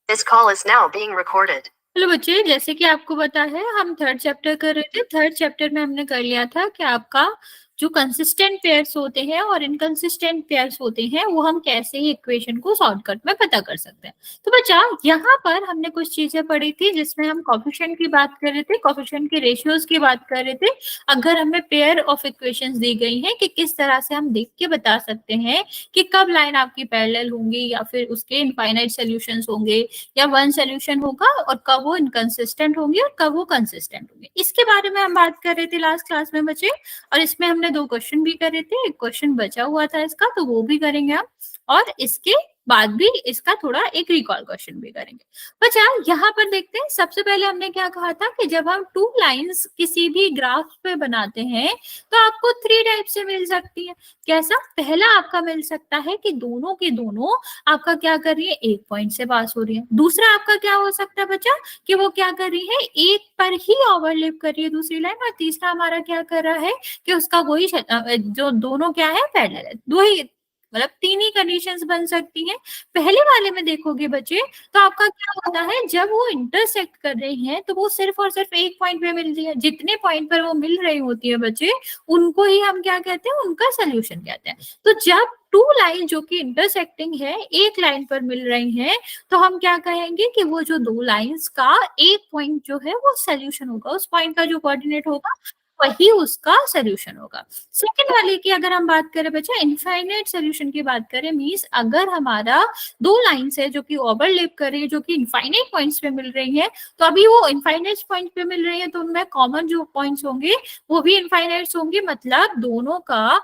This call is now being recorded. Hello बच्चे, जैसे कि आपको पता है हम थर्ड चैप्टर कर रहे थे। थर्ड चैप्टर में हमने कर लिया था कि आपका जो कंसिस्टेंट पेयर्स होते हैं और इनकंसिस्टेंट पेयर्स होते हैं वो हम कैसे ही इक्वेशन को शॉर्टकट में पता कर सकते हैं। तो बच्चा यहाँ पर हमने कुछ चीजें पढ़ी थी जिसमें हम कोफिशिएंट की बात कर रहे थे, कोफिशिएंट के रेशियोज की बात कर रहे थे। अगर हमें पेयर ऑफ इक्वेशंस दी गई है कि किस तरह से हम देख के बता सकते हैं कि कब लाइन आपकी पैरेलल होंगी या फिर उसके इनफाइनाइट सोल्यूशंस होंगे या वन सोल्यूशन होगा और कब वो इनकंसिस्टेंट होंगे और कब वो कंसिस्टेंट होंगे, इसके बारे में हम बात कर रहे थे लास्ट क्लास में बच्चे। और इसमें हमने 2 क्वेश्चन भी करे थे, एक क्वेश्चन बचा हुआ था इसका, तो वो भी करेंगे हम, और इसके बाद भी इसका थोड़ा एक रिकॉल क्वेश्चन भी करेंगे। बच्चा यहाँ पर देखते हैं, सबसे पहले हमने क्या कहा था कि जब हम 2 लाइंस किसी भी ग्राफ पे बनाते हैं तो आपको 3 टाइप से मिल सकती है। कैसा? पहला आपका मिल सकता है कि दोनों के दोनों आपका क्या कर रही है, एक पॉइंट से पास हो रही है। दूसरा आपका क्या हो सकता है बच्चा कि वो क्या कर रही है, एक पर ही ओवरलैप कर रही है दूसरी लाइन। और तीसरा हमारा क्या कर रहा है कि उसका कोई जो दोनों क्या है, पैरेलल है। दो ही मतलब 3 ही कंडीशंस बन सकती हैं। पहले वाले में देखोगे बच्चे तो आपका क्या होता है, जब वो इंटरसेक्ट कर रही है तो वो सिर्फ और सिर्फ एक पॉइंट पे मिल रही है। जितने पॉइंट पर वो मिल रही होती है बच्चे, उनको ही हम क्या कहते हैं, उनका सोल्यूशन कहते हैं। तो जब 2 लाइन जो कि इंटरसेक्टिंग है एक लाइन पर मिल रही हैं, तो हम क्या कहेंगे कि वो जो 2 लाइंस का एक पॉइंट जो है वो सोल्यूशन होगा, उस पॉइंट का जो कोऑर्डिनेट होगा वही उसका सोल्यूशन होगा। सेकंड वाले की अगर हम बात करें बच्चा, इनफाइनाइट सोल्यूशन की बात करें, मींस अगर हमारा 2 लाइंस है जो कि ओवरलैप कर रही है, जो कि इनफाइनाइट पॉइंट्स पे मिल रही है, तो अभी वो इनफाइनाइट पॉइंट पे मिल रही है तो उनमें कॉमन जो पॉइंट्स होंगे वो भी इनफाइनाइट्स होंगे, मतलब दोनों का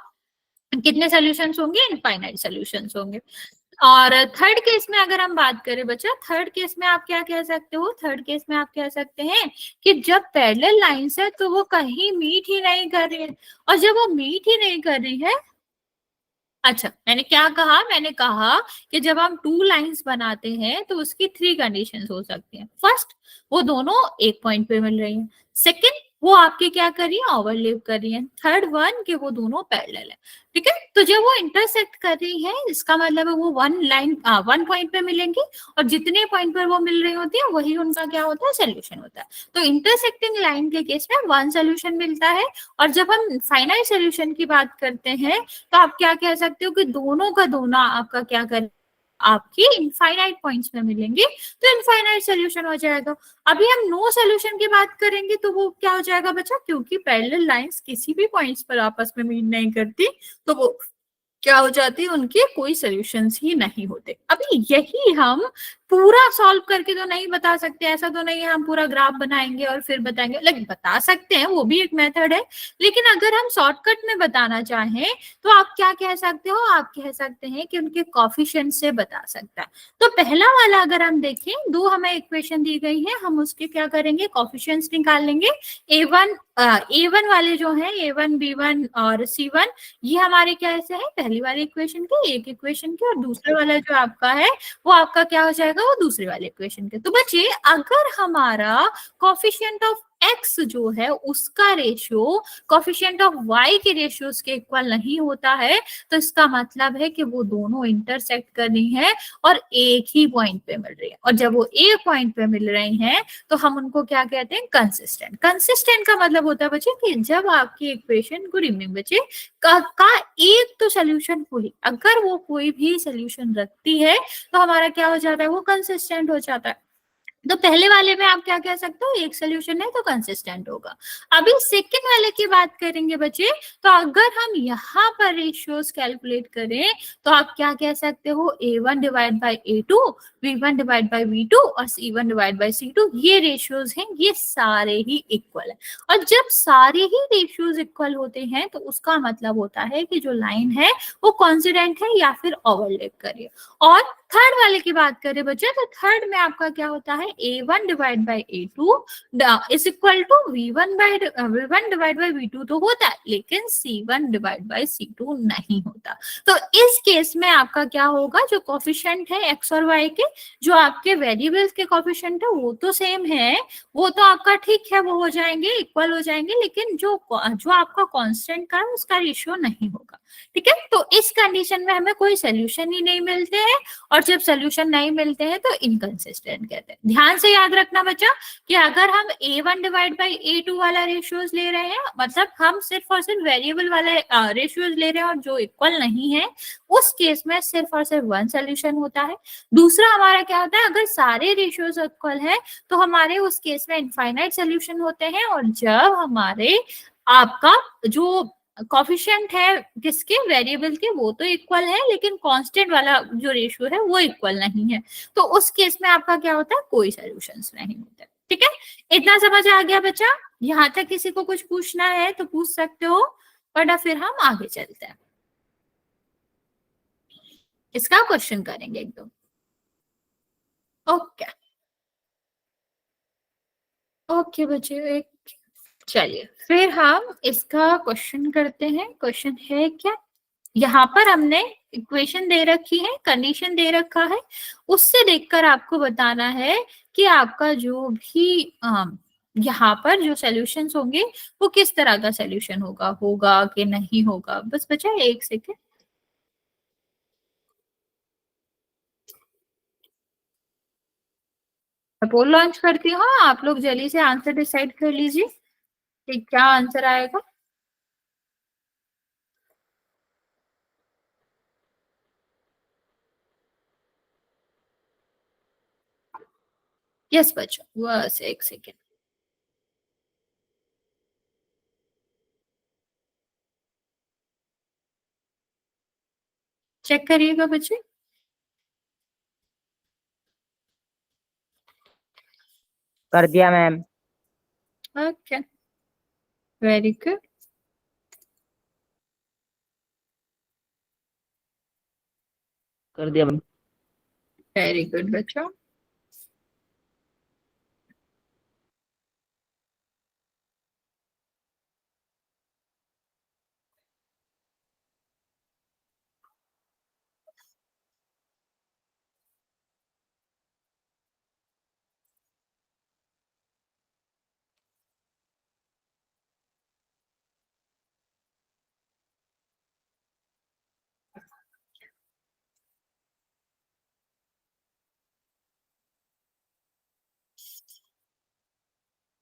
कितने सोल्यूशंस होंगे, इनफाइनाइट सोल्यूशंस होंगे। और थर्ड केस में अगर हम बात करें बच्चा, थर्ड केस में आप क्या कह सकते हो, थर्ड केस में आप कह सकते हैं कि जब पैरेलल लाइंस है तो वो कहीं मीट ही नहीं कर रही है। और जब वो मीट ही नहीं कर रही है, अच्छा मैंने क्या कहा, मैंने कहा कि जब हम 2 लाइंस बनाते हैं तो उसकी 3 कंडीशंस हो सकती हैं। फर्स्ट, वो दोनों एक पॉइंट पे मिल रही हैं। सेकंड, वो आपके क्या कर रही है, ओवरलैप कर रही है। थर्ड वन, कि वो दोनों पैरेलल है। ठीक है, तो जब वो इंटरसेक्ट कर रही है इसका मतलब है वो वन पॉइंट पे मिलेंगी और जितने पॉइंट पर वो मिल रही होती है वही उनका क्या होता है, सोल्यूशन होता है। तो इंटरसेक्टिंग लाइन के केस में 1 सोल्यूशन मिलता है। और जब हम फाइनाइट सोल्यूशन की बात करते हैं तो आप क्या कह सकते हो कि दोनों का दोनों आपका क्या कर, आपकी इनफाइनाइट पॉइंट्स में मिलेंगे तो इनफाइनाइट सोल्यूशन हो जाएगा। अभी हम नो सोल्यूशन की बात करेंगे तो वो क्या हो जाएगा बच्चा, क्योंकि पैरेलल लाइंस किसी भी पॉइंट्स पर आपस में मीट नहीं करती तो वो क्या हो जाती है, उनके कोई सोल्यूशंस ही नहीं होते। अभी यही हम पूरा सॉल्व करके तो नहीं बता सकते, ऐसा तो नहीं है हम पूरा ग्राफ बनाएंगे और फिर बताएंगे, लेकिन बता सकते हैं, वो भी एक मेथड है। लेकिन अगर हम शॉर्टकट में बताना चाहें तो आप क्या कह सकते हो, आप कह सकते हैं कि उनके कॉफिशिएंट से बता सकता है। तो पहला वाला अगर हम देखें, 2 हमें इक्वेशन दी गई है, हम उसके क्या करेंगे, कॉफिशिएंट्स निकाल लेंगे। ए वन वाले जो है A1 B1 और C1, ये हमारे क्या ऐसे है, पहली वाली इक्वेशन के एक इक्वेशन के, और दूसरे वाला जो आपका है वो आपका क्या हो जाएगा, वो दूसरे वाले इक्वेशन के। तो बच्चे अगर हमारा कोफिशिएंट ऑफ x जो है उसका रेशियो कोफिशिएंट ऑफ y के रेशियोज के इक्वल नहीं होता है तो इसका मतलब है कि वो दोनों इंटरसेक्ट कर रही हैं और एक ही पॉइंट पे मिल रही है। और जब वो एक पॉइंट पे मिल रही हैं तो हम उनको क्या कहते हैं, कंसिस्टेंट। कंसिस्टेंट का मतलब होता है बच्चे कि जब आपकी इक्वेशन, गुड इवनिंग बच्चे, का एक तो सोल्यूशन हो ही, अगर वो कोई भी सोल्यूशन रखती है तो हमारा क्या हो जाता है, वो कंसिस्टेंट हो जाता है। तो पहले वाले में आप क्या कह सकते हो, एक सोल्यूशन है तो कंसिस्टेंट होगा। अभी सेकंड वाले की बात करेंगे बच्चे, तो अगर हम यहाँ पर रेशियोज कैलकुलेट करें तो आप क्या कह सकते हो, A1 divide by A2, V1 divide by V2 और C1 डिवाइड बाई C2, ये रेशियोज हैं, ये सारे ही इक्वल है। और जब सारे ही रेशियोज इक्वल होते हैं तो उसका मतलब होता है कि जो लाइन है वो कॉन्सिडेंट है या फिर ओवरलैप करिए। और थर्ड वाले की बात करें बच्चे, तो थर्ड में आपका क्या होता है, A1 divide by A2 is equal to V1 divide by V2 तो होता है, लेकिन C1 डिवाइड बाई C2 नहीं होता। तो इस केस में आपका क्या होगा, जो कोफिशिएंट है x और y के, जो आपके वेरिएबल्स के कोफिशिएंट है वो तो सेम है, वो तो आपका ठीक है, वो हो जाएंगे, इक्वल हो जाएंगे, लेकिन जो आपका कांस्टेंट का है उसका रेशियो नहीं होगा। ठीक है, तो इस कंडीशन में हमें कोई सोल्यूशन ही नहीं मिलते हैं और जब सोल्यूशन नहीं मिलते हैं तो इनकंसिस्टेंट कहते हैं। ध्यान से याद रखना बच्चा कि अगर हम A1 डिवाइड बाई A2 वाला रेशियोज ले रहे हैं, मतलब हम सिर्फ और सिर्फ वेरिएबल वाले रेशियोज ले रहे हैं और जो इक्वल नहीं है, उस केस में सिर्फ और सिर्फ वन सोल्यूशन होता है। दूसरा हमारा क्या होता है, अगर सारे रेशियोज इक्वल है तो हमारे उस केस में इनफाइनाइट सोल्यूशन होते हैं, और जब हमारे आपका जो कॉफिशिएंट है किसके, वेरिएबल के, वो तो इक्वल है लेकिन कांस्टेंट वाला जो रेशियो है वो इक्वल नहीं है, तो उस केस में आपका क्या होता है, कोई सॉल्यूशंस नहीं होते। ठीक है, इतना समझ आ गया बच्चा? यहाँ तक किसी को कुछ पूछना है तो पूछ सकते हो, वरना फिर हम आगे चलते हैं, इसका क्वेश्चन करेंगे एक दो। ओके ओके बच्चे, एक चलिए फिर हम इसका क्वेश्चन करते हैं। क्वेश्चन है क्या, यहाँ पर हमने इक्वेशन दे रखी है, कंडीशन दे रखा है, उससे देखकर आपको बताना है कि आपका जो भी यहाँ पर जो सॉल्यूशंस होंगे वो किस तरह का सॉल्यूशन होगा, होगा कि नहीं होगा। बस बचा एक सेकेंड, मैं पोल लॉन्च करती हूँ, आप लोग जल्दी से आंसर डिसाइड कर लीजिए कि क्या आंसर आएगा। यस बच्चों, बस एक सेकेंड, चेक करिएगा बच्चे। कर दिया मैम। ओके, वेरी गुड, कर दिया मैम। वेरी गुड बच्चों।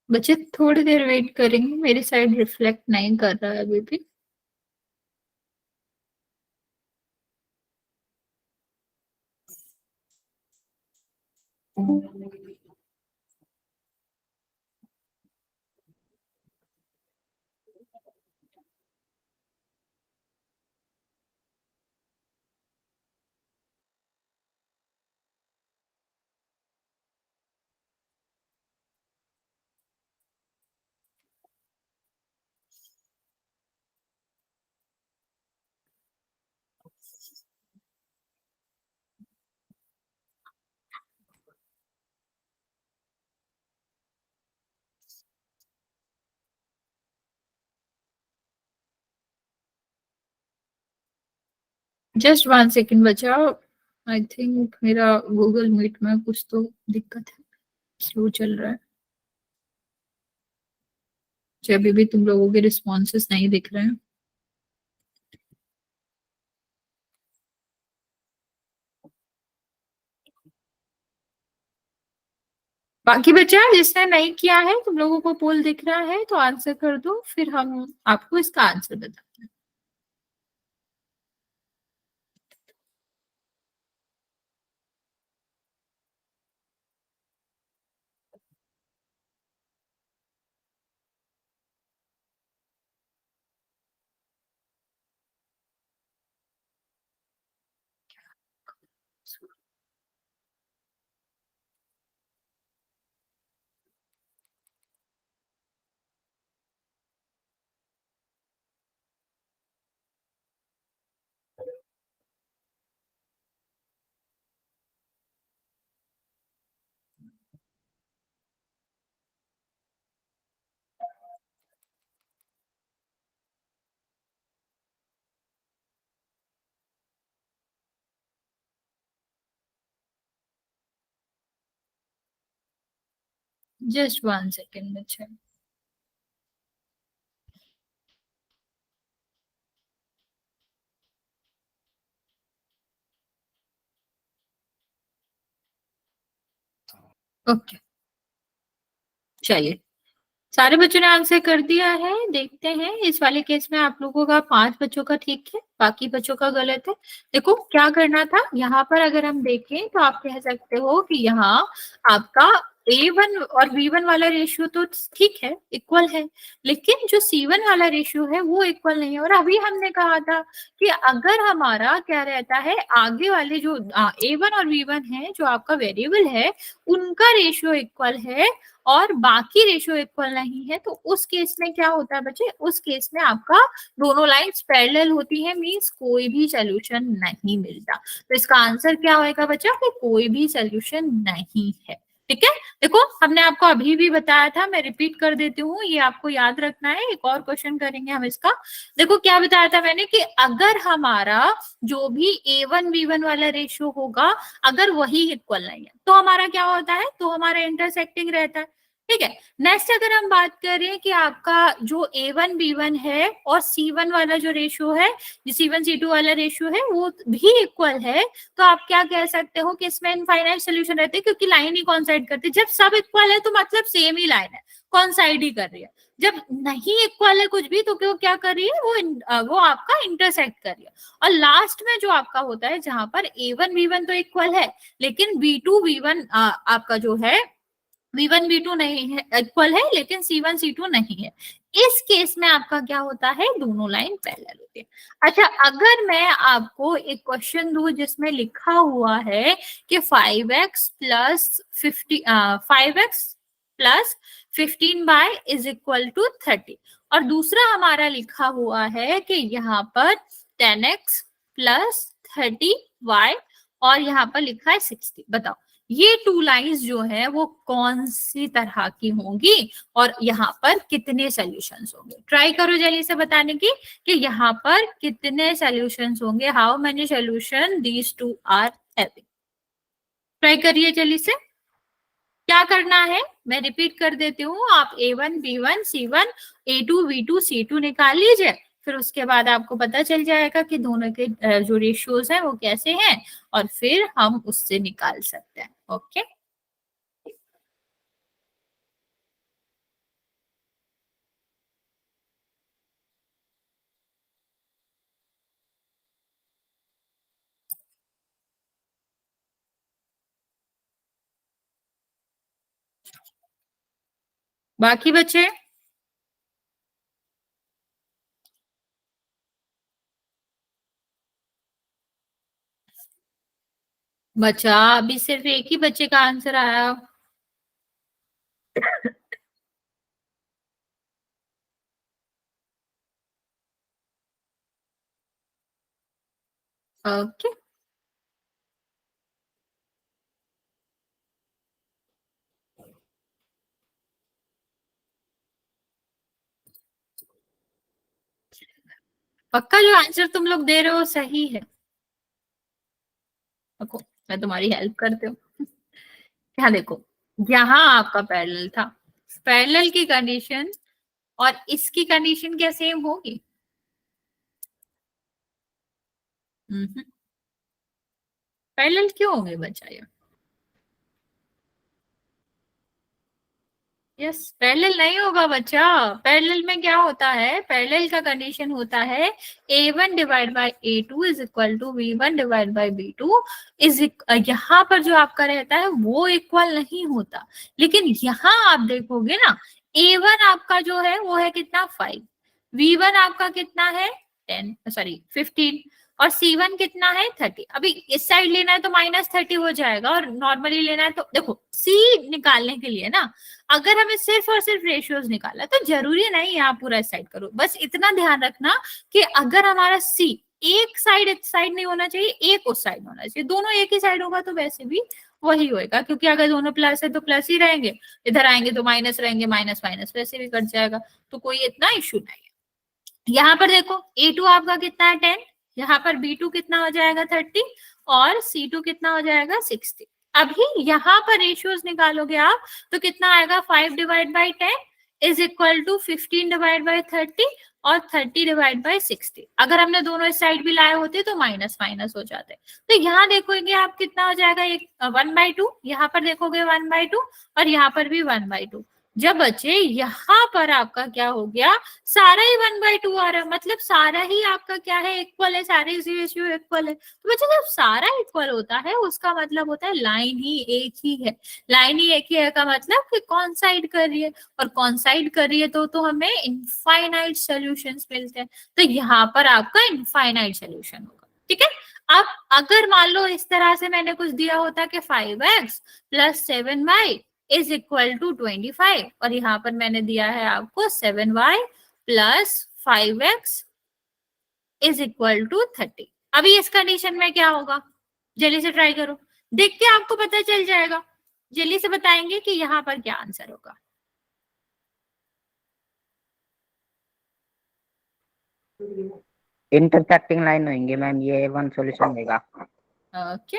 बच्चे थोड़ी देर वेट करेंगे, मेरी साइड रिफ्लेक्ट नहीं कर रहा है अभी भी। जस्ट वन सेकेंड बचा, आई थिंक मेरा गूगल मीट में कुछ तो दिक्कत है, स्लो चल रहा है। मुझे अभी भी तुम लोगों के रिस्पॉन्सेस नहीं दिख रहे हैं। बाकी बचा जिसने नहीं किया है, तुम लोगों को पोल दिख रहा है तो आंसर कर दो, फिर हम आपको इसका आंसर बताते हैं। जस्ट वन सेकेंड बचा। ओके, चलिए सारे बच्चों ने आंसर कर दिया है। देखते हैं इस वाले केस में आप लोगों का 5 बच्चों का ठीक है, बाकी बच्चों का गलत है। देखो क्या करना था, यहाँ पर अगर हम देखें तो आप कह सकते हो कि यहाँ आपका A1 और B1 वाला रेशियो तो ठीक है, इक्वल है, लेकिन जो C1 वाला रेशियो है वो इक्वल नहीं है। और अभी हमने कहा था कि अगर हमारा क्या रहता है, आगे वाले जो A1 और B1 है जो आपका वेरिएबल है उनका रेशियो इक्वल है और बाकी रेशियो इक्वल नहीं है, तो उस केस में क्या होता है बच्चे, उस केस में आपका दोनों लाइंस पैरेलल होती है, मींस कोई भी सोल्यूशन नहीं मिलता। तो इसका आंसर क्या होएगा बच्चा, कि कोई भी सोल्यूशन नहीं है। ठीक है, देखो हमने आपको अभी भी बताया था, मैं रिपीट कर देती हूँ, ये आपको याद रखना है। एक और क्वेश्चन करेंगे हम इसका। देखो क्या बताया था मैंने कि अगर हमारा जो भी A1 B1 वाला रेशियो होगा अगर वही इक्वल नहीं है तो हमारा क्या होता है, तो हमारा इंटरसेक्टिंग रहता है। ठीक है, नेक्स्ट अगर हम बात करें कि आपका जो A1 B1 है और C1 वाला जो रेशियो है, C1 C2 वाला रेशियो है वो भी इक्वल है, तो आप क्या कह सकते हो कि इसमें इनफाइनाइट सोल्यूशन रहते हैं, क्योंकि लाइन ही कॉन्साइड करती है। जब सब इक्वल है तो मतलब सेम ही लाइन है, कॉन्साइड ही कर रही है। जब नहीं इक्वल है कुछ भी तो क्यों क्या कर रही है, वो आपका इंटरसेक्ट कर रही है। और लास्ट में जो आपका होता है जहां पर A1 B1 तो इक्वल है लेकिन B2 B1 आपका जो है V1 V2 नहीं है, इक्वल है लेकिन C1 C2 नहीं है। इस केस में आपका क्या होता है, दोनों लाइन पैरेलल होती है। अच्छा, अगर मैं आपको एक क्वेश्चन दूं जिसमें लिखा हुआ है कि 5x plus 15 by is equal to 30, और दूसरा हमारा लिखा हुआ है कि यहाँ पर 10x प्लस 30y और यहाँ पर लिखा है 60, बताओ ये टू लाइंस जो है वो कौन सी तरह की होंगी और यहाँ पर कितने सॉल्यूशंस होंगे। ट्राई करो जल्दी से बताने की कि यहाँ पर कितने सॉल्यूशंस होंगे, how many solution these two are having. Try करिए जल्दी से। क्या करना है मैं रिपीट कर देती हूँ, आप A1 B1 C1 A2 V2 C2 निकाल लीजिए, फिर उसके बाद आपको पता चल जाएगा कि दोनों के जो रेशियोज हैं वो कैसे हैं और फिर हम उससे निकाल सकते हैं। ओके, बाकी बच्चे बचा अभी सिर्फ एक ही बच्चे का आंसर आया। ओके, पक्का जो आंसर तुम लोग दे रहे हो सही है? देखो मैं तुम्हारी हेल्प करती हूँ। यहाँ देखो, यहाँ आपका पैरेलल था, पैरेलल की कंडीशन और इसकी कंडीशन क्या सेम होगी? पैरेलल क्यों होंगे बच्चा ये? यस, पैरेलल नहीं होगा बच्चा। पैरेलल में क्या होता है, पैरेलल का कंडीशन होता है A1 divide by A2 is equal to V1 divide by B2 is, यहाँ पर जो आपका रहता है वो इक्वल नहीं होता, लेकिन यहाँ आप देखोगे ना A1 आपका जो है वो है कितना 5, V1 आपका कितना है 15 और C1 कितना है 30। अभी इस साइड लेना है तो -30 हो जाएगा और नॉर्मली लेना है तो देखो C निकालने के लिए ना, अगर हमें सिर्फ और सिर्फ रेशियोज निकाला तो जरूरी नहीं है आप पूरा इस साइड करो, बस इतना ध्यान रखना कि अगर हमारा C एक साइड इस साइड नहीं होना चाहिए, एक उस साइड होना चाहिए, दोनों एक ही साइड होगा तो वैसे भी वही होएगा, क्योंकि अगर दोनों प्लस है तो प्लस ही रहेंगे, इधर आएंगे तो माइनस रहेंगे, माइनस माइनस वैसे भी कट जाएगा, तो कोई इतना इश्यू नहीं है। यहाँ पर देखो A2 आपका कितना है 10, यहाँ पर B2 कितना हो जाएगा 30 और C2 कितना हो जाएगा 60। अभी यहाँ पर रेशियोज निकालोगे आप तो कितना आएगा 5 divide by 10 is equal to 15 divide by 30 और 30 डिवाइड बाय 60। अगर हमने दोनों इस साइड भी लाए होते तो माइनस माइनस हो जाते। तो यहाँ देखोगे आप कितना हो जाएगा, एक 1/2, यहाँ पर देखोगे 1/2 और यहाँ पर भी 1/2। जब बच्चे यहाँ पर आपका क्या हो गया, सारा ही 1/2 आ रहा है, मतलब सारा ही आपका क्या है, इक्वल है, सारे रेशियो इक्वल है। तो बच्चे जब सारा इक्वल होता है उसका मतलब होता है लाइन ही एक ही है। लाइन ही एक ही है का मतलब कि कॉन्साइड कर रही है, और कॉन्साइड कर रही है तो हमें इनफाइनाइट सॉल्यूशंस मिलते हैं। तो यहाँ पर आपका इनफाइनाइट सॉल्यूशन होगा। ठीक है। अब अगर मान लो इस तरह से मैंने कुछ दिया होता कि 5x + 7y is equal to 25, और यहाँ पर मैंने दिया है आपको 7y + 5x is equal to 30। अभी इस कंडीशन में क्या होगा, जल्दी से ट्राई करो, देख के आपको पता चल जाएगा। जल्दी से बताएंगे कि यहाँ पर क्या आंसर होगा। इंटरसेक्टिंग लाइन होंगे मैम, ये वन सॉल्यूशन देगा। ओके।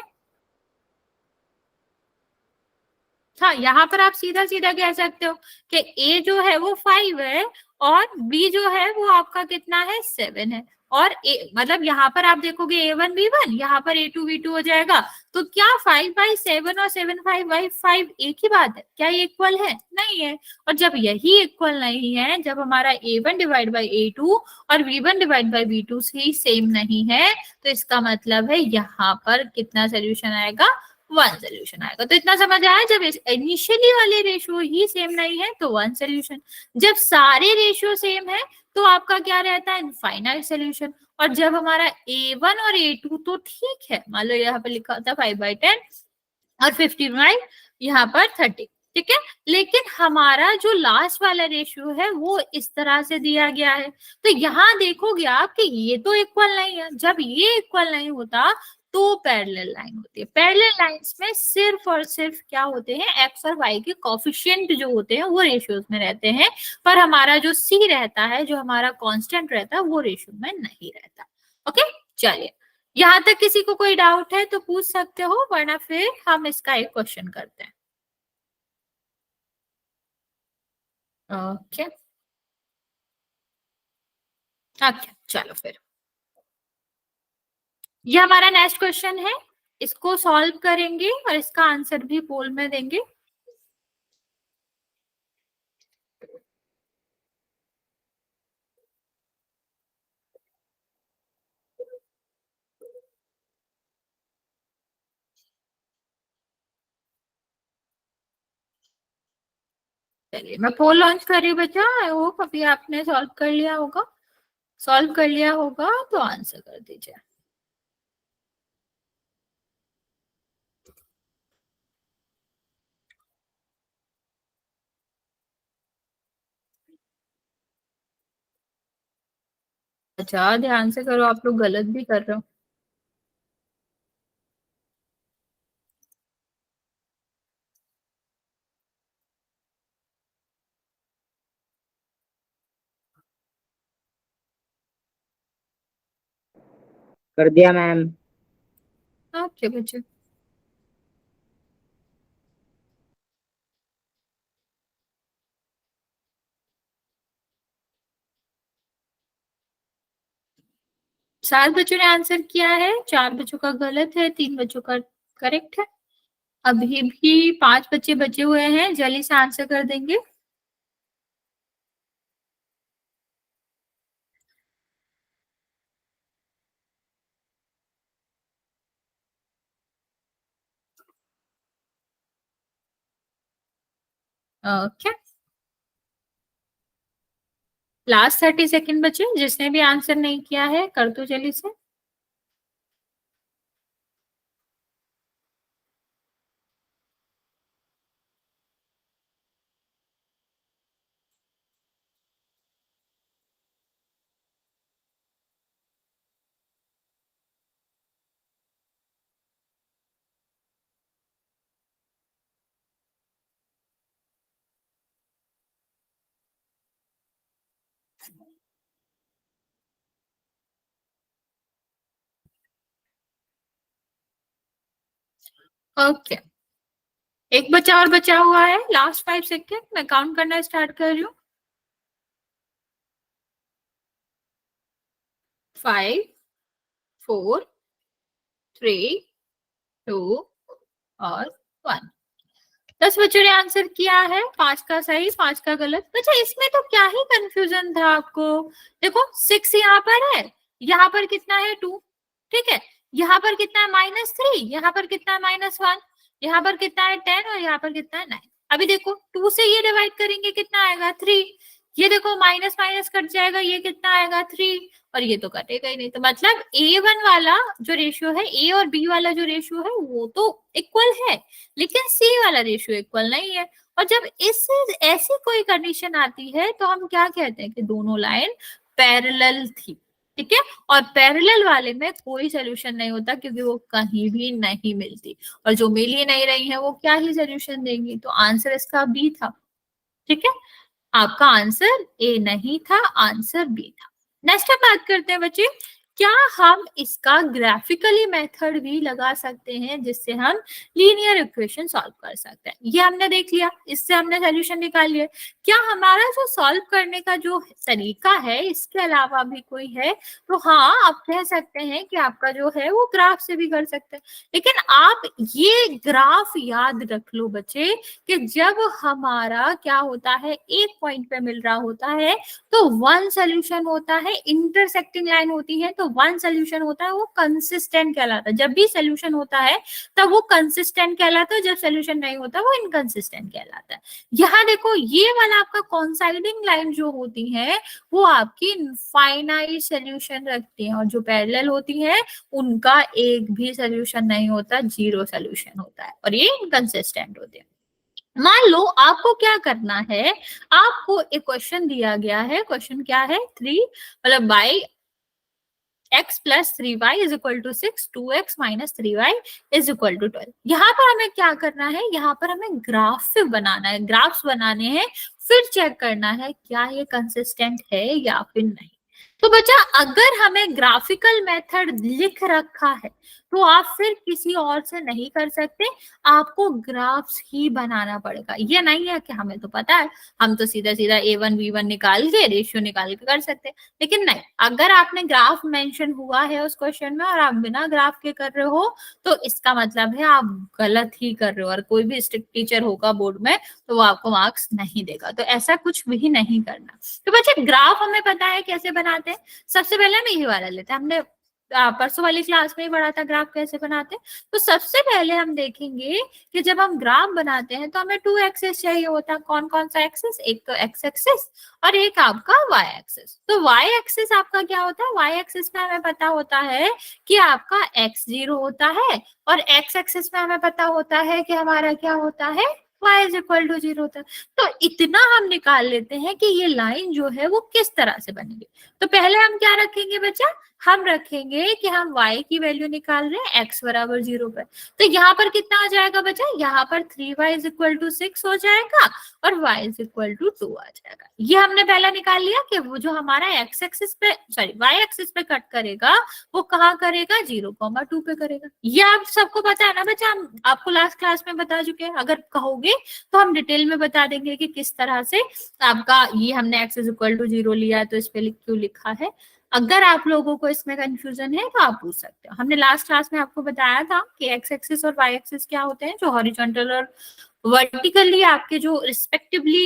हाँ, यहाँ पर आप सीधा सीधा कह सकते हो कि ए जो है वो 5 है और बी जो है वो आपका कितना है, 7 है। और ए मतलब यहाँ पर आप देखोगे A1 B1, यहाँ पर A2 B2 हो जाएगा। तो क्या 5/7 और 7/5 एक ही बात है? क्या ये इक्वल है? नहीं है। और जब यही इक्वल नहीं है, जब हमारा A1 डिवाइड बाई A2 और B1 divide by B2 he same नहीं है, तो इसका मतलब है यहाँ पर कितना सोल्यूशन आएगा, 1 सोल्यूशन आएगा। तो इतना समझ आया, जब इनिशियली वाले रेशियो ही सेम नहीं है तो 1 सोल्यूशन, जब सारे रेशियो सेम है तो आपका क्या रहता है, इनफाइनाइट सोल्यूशन। और जब हमारा A1 और A2 तो ठीक है, मान लो यहाँ पर लिखा था 5/10 और 55 यहाँ पर 30, ठीक है, लेकिन हमारा जो लास्ट वाला रेशियो है वो इस तरह से दिया गया है। तो यहाँ देखोगे आप कि ये तो इक्वल नहीं है। जब ये इक्वल नहीं होता तो पैरेलल लाइन होती है। पैरेलल लाइंस में सिर्फ और सिर्फ क्या होते हैं, एक्स और वाई के कोफिशिएंट जो होते हैं वो रेशियोज में रहते हैं, पर हमारा जो सी रहता है, जो हमारा कांस्टेंट रहता है, वो रेशियो में नहीं रहता। ओके, चलिए, यहाँ तक किसी को कोई डाउट है तो पूछ सकते हो, वरना फिर हम इसका एक क्वेश्चन करते हैं। ओके, ओके, चलो फिर ये हमारा नेक्स्ट क्वेश्चन है, इसको सॉल्व करेंगे और इसका आंसर भी पोल में देंगे। चलिए मैं पोल लॉन्च कर रही हूँ बच्चा, आई होप अभी आपने सॉल्व कर लिया होगा। सॉल्व कर लिया होगा तो आंसर कर दीजिए। अच्छा, ध्यान से करो, आप लोग गलत भी कर रहे हो। कर दिया मैम। ओके बच्चे, सात बच्चों ने आंसर किया है, 4 बच्चों का गलत है, 3 बच्चों का करेक्ट है। अभी भी 5 बच्चे बचे हुए हैं, जल्दी से आंसर कर देंगे। ओके, लास्ट 30 सेकेंड बचे, जिसने भी आंसर नहीं किया है कर दो जल्दी से। ओके, एक बच्चा और बचा हुआ है, लास्ट 5 सेकेंड, मैं काउंट करना स्टार्ट कर रही हूँ। 5 4 3 2 और 1। 10 बच्चों ने आंसर किया है, 5 का सही 5 का गलत। बच्चा इसमें तो क्या ही कंफ्यूजन था आपको। देखो 6 यहाँ पर है, यहाँ पर कितना है 2, ठीक है, यहाँ पर कितना है -3, यहाँ पर कितना है -1, यहाँ पर कितना है 10 और यहाँ पर कितना है 9। अभी देखो 2 से ये डिवाइड करेंगे कितना आएगा 3, ये देखो माइनस माइनस कट जाएगा, ये कितना आएगा 3 और ये तो कटेगा ही नहीं। तो मतलब A1 वाला जो रेशियो है, A और B वाला जो रेशियो है वो तो इक्वल है, लेकिन C वाला रेशियो इक्वल नहीं है। और जब इस ऐसी कोई कंडीशन आती है तो हम क्या कहते हैं कि दोनों लाइन पैरेलल थी, ठीक है। और पैरेलल वाले में कोई सोल्यूशन नहीं होता क्योंकि वो कहीं भी नहीं मिलती, और जो मिल ही नहीं रही है वो क्या ही सोल्यूशन देंगी। तो आंसर इसका बी था, ठीक है। आपका आंसर ए नहीं था, आंसर बी था। नेक्स्ट हम बात करते हैं बच्चे, क्या हम इसका ग्राफिकली मेथड भी लगा सकते हैं जिससे हम लीनियर इक्वेशन सॉल्व कर सकते हैं। ये हमने देख लिया, इससे हमने सॉल्यूशन निकाल लिया। क्या हमारा जो सॉल्व करने का जो तरीका है इसके अलावा भी कोई है? तो हाँ, आप कह सकते हैं कि आपका जो है वो ग्राफ से भी कर सकते हैं। लेकिन आप ये ग्राफ याद रख लो बच्चे कि जब हमारा क्या होता है, एक पॉइंट पे मिल रहा होता है तो वन सोल्यूशन होता है, इंटरसेक्टिंग लाइन होती है तो वन सोल्यूशन होता है, वो कंसिस्टेंट कहलाता है। जब भी सोल्यूशन होता है तब वो कंसिस्टेंट कहलाता है, जब सोल्यूशन नहीं होता वो इनकंसिस्टेंट कहलाता है। यहाँ देखो ये वाला आपका कोइंसाइडिंग लाइन जो होती है वो आपकी फाइनाइट सोल्यूशन रखती है, और जो पैरेलल होती है उनका एक भी सोल्यूशन नहीं होता, जीरो सोल्यूशन होता है, और ये इनकंसिस्टेंट होते हैं। मान लो आपको क्या करना है, आपको एक क्वेश्चन दिया गया है, क्वेश्चन क्या है 3 मतलब by x plus 3y is equal to 6, 2x minus 3y is equal to 12। यहाँ पर हमें क्या करना है, यहाँ पर हमें ग्राफ बनाना है, ग्राफ्स बनाने हैं, फिर चेक करना है क्या ये कंसिस्टेंट है या फिर नहीं। तो बच्चा अगर हमें ग्राफिकल मेथड लिख रखा है तो आप फिर किसी और से नहीं कर सकते, आपको ग्राफ्स ही बनाना पड़ेगा। ये नहीं है कि हमें तो पता है, हम तो सीधा सीधा A1 B1 निकाल के रेशियो निकाल के कर सकते हैं, लेकिन नहीं, अगर आपने ग्राफ मेंशन हुआ है उस क्वेश्चन में और आप बिना ग्राफ के कर रहे हो तो इसका मतलब है आप गलत ही कर रहे हो, और कोई भी स्ट्रिक्ट टीचर होगा बोर्ड में तो वो आपको मार्क्स नहीं देगा। तो ऐसा कुछ भी नहीं करना। तो बच्चे ग्राफ हमें पता है कैसे बनाते हैं। सबसे पहले हम यही वाला लेते हैं, हमने परसों वाली क्लास में ही पढ़ा था ग्राफ कैसे बनाते हैं। तो सबसे पहले हम देखेंगे कि जब हम ग्राफ बनाते हैं तो हमें 2 एक्सेस चाहिए होता है। कौन कौन सा एक्सेस? एक तो एक्स एक्सेस और एक आपका वाई एक्सेस। तो वाई एक्सेस आपका क्या होता है, वाई एक्सेस में हमें पता होता है कि आपका एक्स 0 होता है, और एक्स एक्सेस में हमें पता होता है कि हमारा क्या होता है, y इज इक्वल टू 0 होता है। तो इतना हम निकाल लेते हैं कि ये लाइन जो है वो किस तरह से बनेगी। तो पहले हम क्या रखेंगे बच्चा, हम रखेंगे कि हम y की वैल्यू निकाल रहे हैं x बराबर 0 पर। तो यहाँ पर कितना हो जाएगा बच्चा, यहाँ पर 3y इज इक्वल टू 6 हो जाएगा और y इज इक्वल टू 2 आ जाएगा। ये हमने पहला निकाल लिया कि वो जो हमारा x एक्सिस पे सॉरी y एक्सिस पे कट करेगा वो कहाँ करेगा, 0,2 पे करेगा। ये आप सबको पता है ना बच्चा, हम आपको लास्ट क्लास में बता चुके हैं। अगर कहोगे तो हम डिटेल में बता देंगे कि किस तरह से आपका ये हमने x इज इक्वल टू 0 लिया है तो इस पे क्यों लिखा है। अगर आप लोगों को इसमें कंफ्यूजन है तो आप पूछ सकते हो। हमने लास्ट क्लास में आपको बताया था कि एक्स एक्सिस और वाई एक्सिस क्या होते हैं, जो हॉरिजॉन्टल और वर्टिकली आपके जो रिस्पेक्टिवली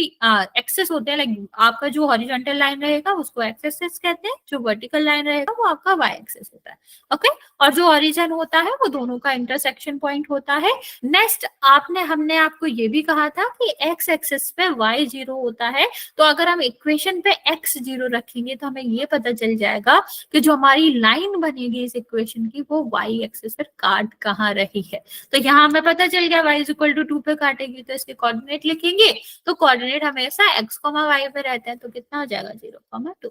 एक्सेस होते हैं। लाइक आपका जो हॉरिजॉन्टल लाइन रहेगा उसको एक्स एक्सिस कहते हैं, जो वर्टिकल लाइन रहेगा वो आपका वाई एक्सिस होता है। ओके, और जो ओरिजिन होता है वो दोनों का इंटरसेक्शन पॉइंट होता है। नेक्स्ट हमने आपको ये भी कहा था कि एक्स एक्सिस पे वाई 0 होता है, तो अगर हम इक्वेशन पे एक्स 0 रखेंगे तो हमें ये पता चल जाएगा कि जो हमारी लाइन बनेगी इस इक्वेशन की वो वाई एक्सिस पर काट कहाँ रही है। तो यहाँ हमें पता चल गया y इज इक्वल टू 2 पे काटेगी तो इसके कोऑर्डिनेट लिखेंगे, तो कोऑर्डिनेट हमेशा x, y पे रहते हैं, तो कितना हो जाएगा 0,2।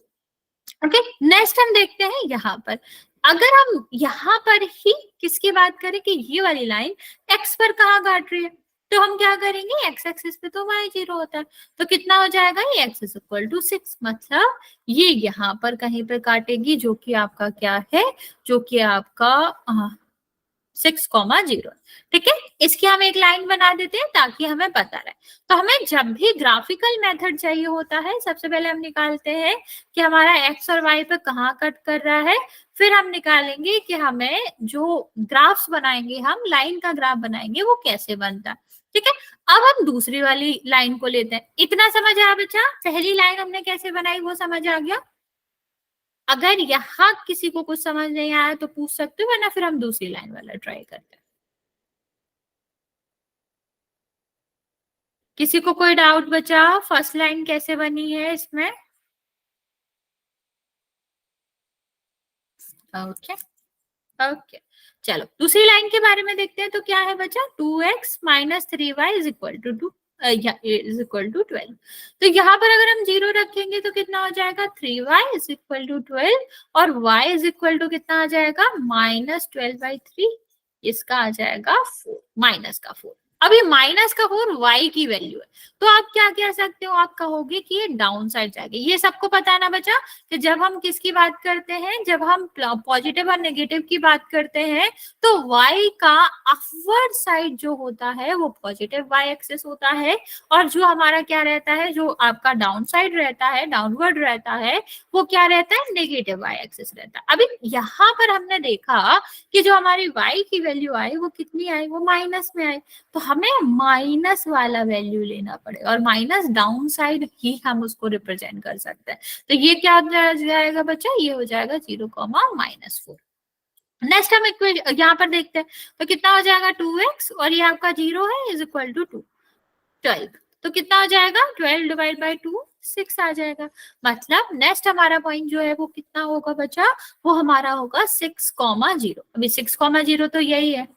ओके, नेक्स्ट हम देखते हैं यहाँ पर। अगर हम यहाँ पर ही किसकी बात करें कि ये वाली लाइन x पर कहाँ काट रही है, तो हम क्या करेंगे, x एक्सिस पे तो y 0 होता है, तो कितना हो जाएगा, ये x इज इक्वल टू 6, मतलब ये यहाँ पर कहीं पे काटेगी, जो कि आपका क्या है, जो कि आपका 6,0, ठीक है। इसकी हम एक लाइन बना देते हैं ताकि हमें पता रहे। तो हमें जब भी ग्राफिकल मेथड चाहिए होता है, सबसे पहले हम निकालते हैं कि हमारा एक्स और वाई पे कहाँ कट कर रहा है, फिर हम निकालेंगे कि हमें जो ग्राफ्स बनाएंगे, हम लाइन का ग्राफ बनाएंगे, वो कैसे बनता है, ठीक है। अब हम दूसरी वाली लाइन को लेते हैं। इतना समझ आया बच्चा? पहली लाइन हमने कैसे बनाई वो समझ आ गया? अगर यहाँ किसी को कुछ समझ नहीं आया तो पूछ सकते हो, वरना फिर हम दूसरी लाइन वाला ट्राई करते हैं। किसी को कोई डाउट बचा? फर्स्ट लाइन कैसे बनी है इसमें? ओके ओके, चलो दूसरी लाइन के बारे में देखते हैं। तो क्या है बचा? 2x minus 3y is equal to 2 is equal to 12। तो यहाँ पर अगर हम 0 रखेंगे तो कितना हो जाएगा? 3y इज इक्वल टू 12, और y इज इक्वल टू कितना आ जाएगा? माइनस 12/3। इसका आ जाएगा 4, माइनस का 4। अभी माइनस का 4 y की वैल्यू है, तो आप क्या कह सकते हो? आप कहोगे कि ये डाउन साइड जाएगी। ये सबको पता है ना बच्चा कि जब हम किसकी बात करते हैं, जब हम पॉजिटिव और नेगेटिव की बात करते हैं, तो y का अपवर्ड साइड जो होता है वो पॉजिटिव y एक्सिस होता है, और जो हमारा क्या रहता है, जो आपका डाउन साइड रहता है, डाउनवर्ड रहता है, वो क्या रहता है? नेगेटिव y एक्सिस रहता है। अभी यहाँ पर हमने देखा कि जो हमारी y की वैल्यू आई वो कितनी आई? वो माइनस में आई। तो हमें माइनस वाला वैल्यू लेना पड़ेगा, और माइनस डाउन साइड ही हम उसको रिप्रेजेंट कर सकते हैं। तो ये क्या हो जाएगा बच्चा? ये हो जाएगा 0,-4। नेक्स्ट हम यहाँ पर देखते हैं, तो कितना हो जाएगा? 2x, और ये आपका 0 है, इज इक्वल टू 2, 12। तो कितना हो जाएगा? 12 डिवाइड बाई 2, 6 आ जाएगा। मतलब नेक्स्ट हमारा पॉइंट जो है वो कितना होगा बच्चा? वो हमारा होगा 6,0। अभी 6,0 तो यही है,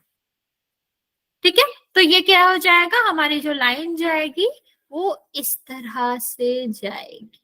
ठीक है। तो ये क्या हो जाएगा? हमारी जो लाइन जाएगी वो इस तरह से जाएगी।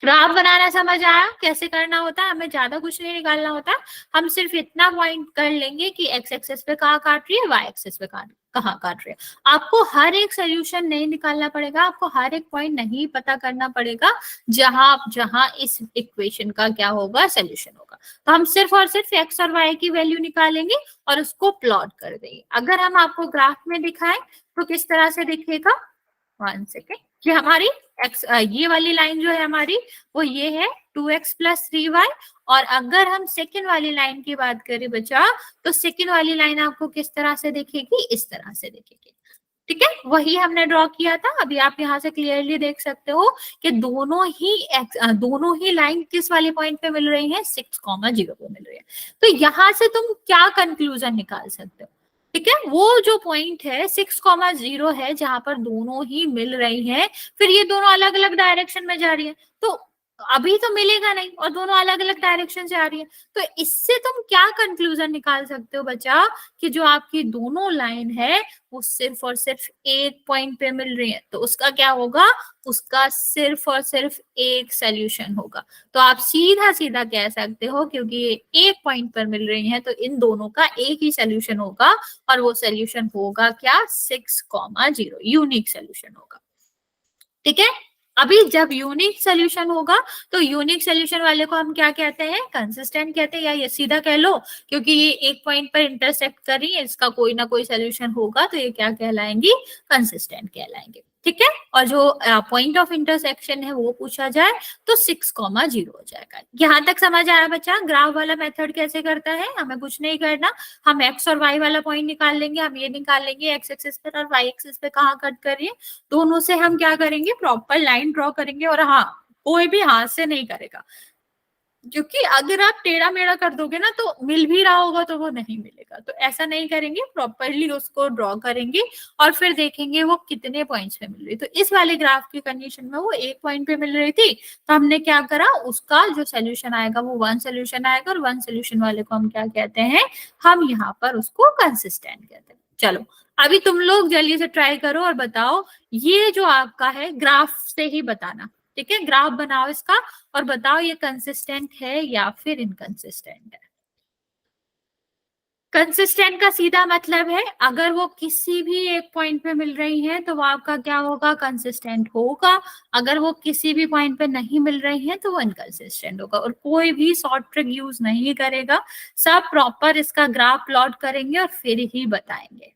ग्राफ बनाना समझ आया कैसे करना होता है? हमें ज्यादा कुछ नहीं निकालना होता, हम सिर्फ इतना पॉइंट कर लेंगे कि एक्स एक्सेस पे कहाँ काट रही है, वाई एक्सेस पे कहाँ काट रही है। आपको हर एक सोल्यूशन नहीं निकालना पड़ेगा, आपको हर एक पॉइंट नहीं पता करना पड़ेगा जहां इस इक्वेशन का क्या होगा? सोल्यूशन होगा। तो हम सिर्फ और सिर्फ एक्स और वाई की वैल्यू निकालेंगे और उसको प्लॉट कर देंगे। अगर हम आपको ग्राफ में दिखाएं तो किस तरह से दिखेगा? 1 सेकेंड। ये हमारी एक्स, ये वाली लाइन जो है हमारी, वो ये है 2x प्लस 3y। और अगर हम सेकेंड वाली लाइन की बात करें बच्चा, तो सेकेंड वाली लाइन आपको किस तरह से दिखेगी? इस तरह से दिखेगी, ठीक है। वही हमने ड्रॉ किया था। अभी आप यहाँ से क्लियरली देख सकते हो कि दोनों ही लाइन किस वाले पॉइंट पे मिल रही है? 6,0 पे मिल रही है। तो यहाँ से तुम क्या कंक्लूजन निकाल सकते हो? ठीक है, वो जो पॉइंट है 6,0 है, जहां पर दोनों ही मिल रही हैं, फिर ये दोनों अलग अलग डायरेक्शन में जा रही है, तो अभी तो मिलेगा नहीं, और दोनों अलग अलग डायरेक्शन से आ रही है। तो इससे तुम क्या कंक्लूजन निकाल सकते हो बच्चा? कि जो आपकी दोनों लाइन है वो सिर्फ और सिर्फ एक पॉइंट पे मिल रही है, तो उसका क्या होगा? उसका सिर्फ और सिर्फ एक सोल्यूशन होगा। तो आप सीधा सीधा कह सकते हो, क्योंकि ये एक पॉइंट पर मिल रही है, तो इन दोनों का एक ही सोल्यूशन होगा, और वो सोल्यूशन होगा क्या? 6,0, यूनिक सोल्यूशन होगा, ठीक है। अभी जब यूनिक सोल्यूशन होगा, तो यूनिक सोल्यूशन वाले को हम क्या कहते हैं? कंसिस्टेंट कहते हैं, या ये सीधा कह लो, क्योंकि ये एक पॉइंट पर इंटरसेक्ट कर रही है, इसका कोई ना कोई सोल्यूशन होगा, तो ये क्या कहलाएंगी? कंसिस्टेंट कहलाएंगे, ठीक है। और जो पॉइंट ऑफ इंटरसेक्शन है वो पूछा जाए तो 6,0 हो जाएगा। यहाँ तक समझ आया बच्चा? ग्राफ वाला मेथड कैसे करता है? हमें कुछ नहीं करना, हम एक्स और वाई वाला पॉइंट निकाल लेंगे। हम ये निकाल लेंगे एक्स एक्सिस पर और वाई एक्सिस पे कहाँ कट कर रही है, दोनों से हम क्या करेंगे? प्रॉपर लाइन ड्रॉ करेंगे। और हाँ, कोई भी हाथ से नहीं करेगा, क्योंकि अगर आप टेढ़ा मेढ़ा कर दोगे ना, तो मिल भी रहा होगा तो वो नहीं मिलेगा। तो ऐसा नहीं करेंगे, प्रॉपरली उसको ड्रॉ करेंगे और फिर देखेंगे वो कितने पॉइंट्स पे मिल रही। तो इस वाले ग्राफ की कंडीशन में वो एक पॉइंट पे मिल रही थी, तो हमने क्या करा? उसका जो सोल्यूशन आएगा वो 1 सोल्यूशन आएगा, और 1 सोल्यूशन वाले को हम क्या कहते हैं? हम यहाँ पर उसको कंसिस्टेंट कहते हैं। चलो अभी तुम लोग जल्दी से ट्राई करो और बताओ, ये जो आपका है ग्राफ से ही बताना, ठीक है। ग्राफ बनाओ इसका और बताओ ये कंसिस्टेंट है या फिर इनकंसिस्टेंट है। कंसिस्टेंट का सीधा मतलब है अगर वो किसी भी एक पॉइंट पे मिल रही है तो वो आपका क्या होगा, कंसिस्टेंट होगा। अगर वो किसी भी पॉइंट पे नहीं मिल रही है तो वो इनकंसिस्टेंट होगा। और कोई भी शॉर्ट ट्रिक यूज नहीं करेगा, सब प्रॉपर इसका ग्राफ प्लॉट करेंगे और फिर ही बताएंगे।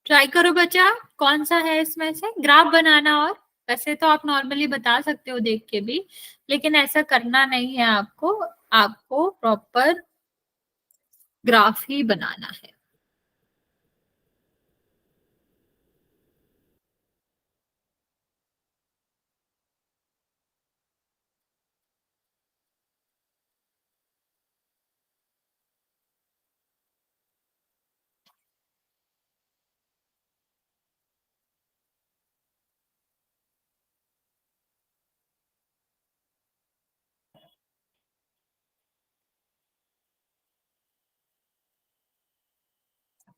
ट्राई करो बच्चा, कौन सा है इसमें से ग्राफ बनाना। और वैसे तो आप नॉर्मली बता सकते हो देख के भी, लेकिन ऐसा करना नहीं है आपको, आपको प्रॉपर ग्राफ ही बनाना है।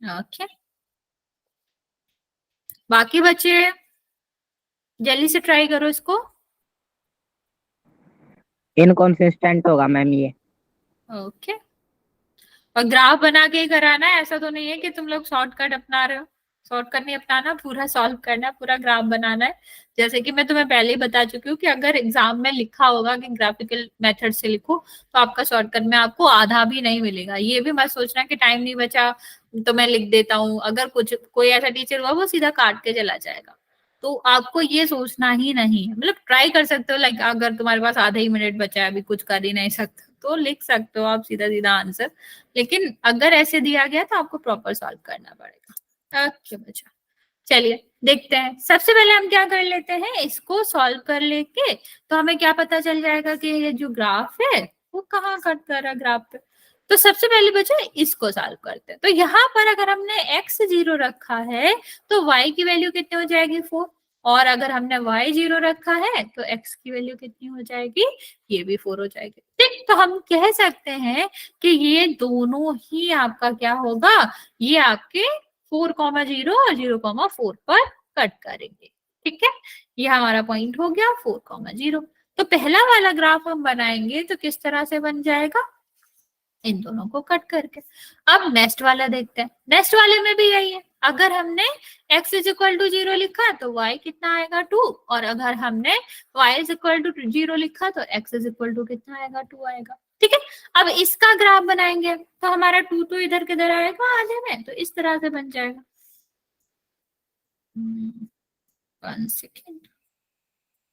ओके, बाकी बच्चे जल्दी से ट्राई करो इसको। इनकॉन्सिस्टेंट होगा मैम ये। ओके, और ग्राफ बना के ही कराना है, ऐसा तो नहीं है कि तुम लोग शॉर्टकट अपना रहे हो। शॉर्टकट नहीं अपनाना, पूरा सॉल्व करना है, पूरा ग्राफ बनाना है। जैसे कि मैं तुम्हें पहले ही बता चुकी हूँ कि अगर एग्जाम में लिखा होगा कि ग्राफिकल मेथड से लिखो तो आपका शॉर्टकट में आपको आधा भी नहीं मिलेगा। ये भी मत सोचना कि टाइम नहीं बचा तो मैं लिख देता हूँ। अगर कुछ कोई ऐसा टीचर हुआ वो सीधा काट के चला जाएगा, तो आपको ये सोचना ही नहीं है। मतलब ट्राई कर सकते हो, लाइक अगर तुम्हारे पास आधा ही मिनट बचा है, अभी कुछ कर ही नहीं सकते तो लिख सकते हो आप सीधा सीधा आंसर। लेकिन अगर ऐसे दिया गया तो आपको प्रॉपर सॉल्व करना पड़ेगा। ओके बच्चा, चलिए देखते हैं। सबसे पहले हम क्या कर लेते हैं, इसको सॉल्व कर लेके तो हमें क्या पता चल जाएगा कि ये जो ग्राफ है वो कहाँ कट कर रहा है ग्राफ पे। तो सबसे पहले बच्चा इसको सॉल्व करते हैं। तो यहाँ पर अगर हमने x 0 रखा है तो y की वैल्यू कितनी हो जाएगी 4। और अगर हमने y 0 रखा है तो x की वैल्यू कितनी हो जाएगी, ये भी 4 हो जाएगी। ठीक, तो हम कह सकते हैं कि ये दोनों ही आपका क्या होगा, ये आपके 4,0 और 0,4 पर कट करेंगे। ठीक है, ये हमारा पॉइंट हो गया 4,0। तो पहला वाला ग्राफ हम बनाएंगे तो किस तरह से बन जाएगा, इन दोनों को कट करके। अब नेक्स्ट वाला देखते हैं। नेक्स्ट वाले में भी यही है, अगर हमने x इज इक्वल टू 0 लिखा तो y कितना आएगा 2। और अगर हमने y इज इक्वल टू 0 लिखा तो x इज इक्वल टू कितना आएगा 2 आएगा। ठीक है, अब इसका ग्राफ बनाएंगे तो हमारा 2 तो इधर किधर आएगा आधे में, तो इस तरह से बन जाएगा। 1 सेकेंड।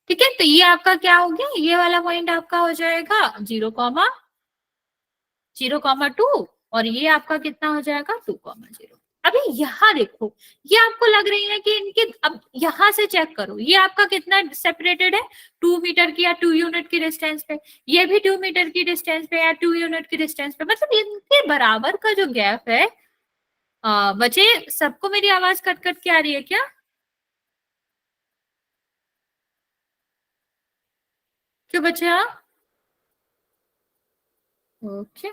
ठीक है, तो ये आपका क्या हो गया, ये वाला पॉइंट आपका हो जाएगा 0,0,2 और ये आपका कितना हो जाएगा 2,0। अभी यहाँ देखो, ये आपको लग रही है कि इनके, अब यहाँ से चेक करो ये आपका कितना सेपरेटेड है, 2 मीटर की या 2 यूनिट की डिस्टेंस पे। ये भी 2 मीटर की डिस्टेंस पे या 2 यूनिट की डिस्टेंस पे, मतलब इनके बराबर का जो गैप है। बच्चे सबको मेरी आवाज कट कट के आ रही है क्या? क्यों बच्चे? हाँ, ओके,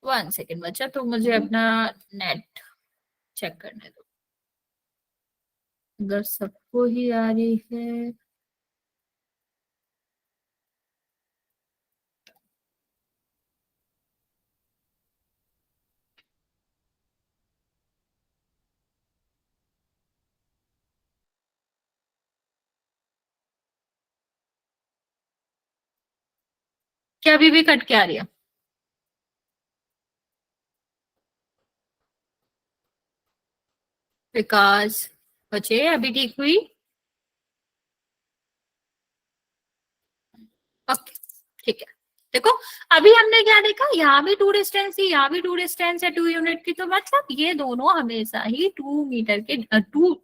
1 सेकेंड बच्चा, तो मुझे अपना नेट चेक करने दो। अगर सबको ही आ रही है, क्या अभी भी कट के आ रही है? विकास, बच्चे अभी ठीक हुई? ओके, ठीक है। देखो अभी हमने क्या देखा, यहाँ भी टू डिस्टेंस थी, यहाँ भी टू डिस्टेंस है 2 यूनिट की, तो मतलब ये दोनों हमेशा ही 2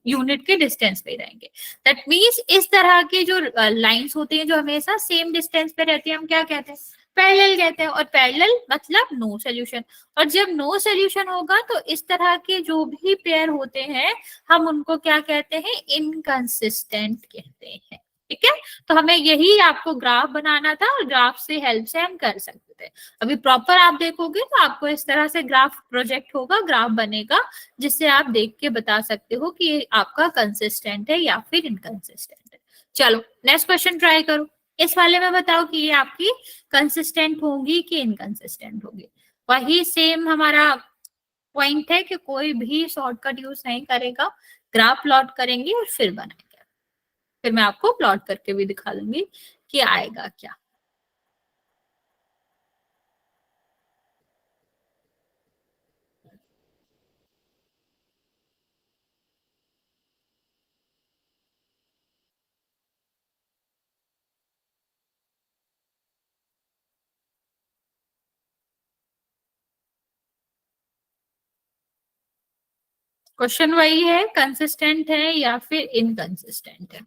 यूनिट के डिस्टेंस पे रहेंगे। दैट मीन्स इस तरह के जो लाइंस होती हैं जो हमेशा सेम डिस्टेंस पे रहती है, हम क्या कहते हैं, पैरेलल कहते हैं। और पैरेलल मतलब नो सोल्यूशन। और जब नो सोल्यूशन होगा तो इस तरह के जो भी पेयर होते हैं हम उनको क्या कहते हैं, इनकंसिस्टेंट कहते हैं। ठीक है, तो हमें यही आपको ग्राफ बनाना था और ग्राफ से हेल्प से हम कर सकते थे। अभी प्रॉपर आप देखोगे तो आपको इस तरह से ग्राफ प्रोजेक्ट होगा, ग्राफ बनेगा, जिससे आप देख के बता सकते हो कि ये आपका कंसिस्टेंट है या फिर इनकंसिस्टेंट है। चलो नेक्स्ट क्वेश्चन ट्राई करो। इस वाले में बताओ कि ये आपकी कंसिस्टेंट होगी कि इनकंसिस्टेंट होगी। वही सेम हमारा पॉइंट है कि कोई भी शॉर्टकट यूज नहीं करेगा, ग्राफ प्लॉट करेंगे और फिर बनाएंगे। फिर मैं आपको प्लॉट करके भी दिखा दूंगी कि आएगा क्या। क्वेश्चन वही है, कंसिस्टेंट है या फिर इनकंसिस्टेंट है।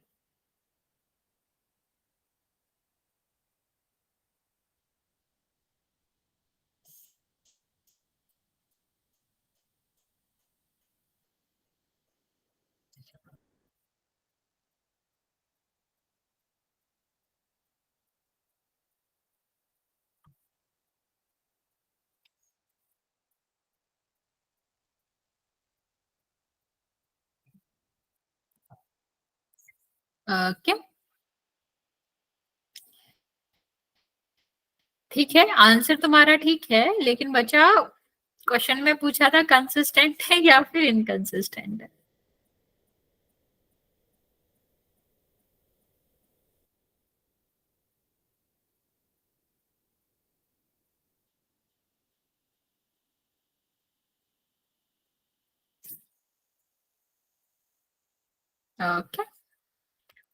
क्या ठीक है, आंसर तुम्हारा ठीक है, लेकिन बचा क्वेश्चन में पूछा था कंसिस्टेंट है या फिर इनकंसिस्टेंट है। ओके,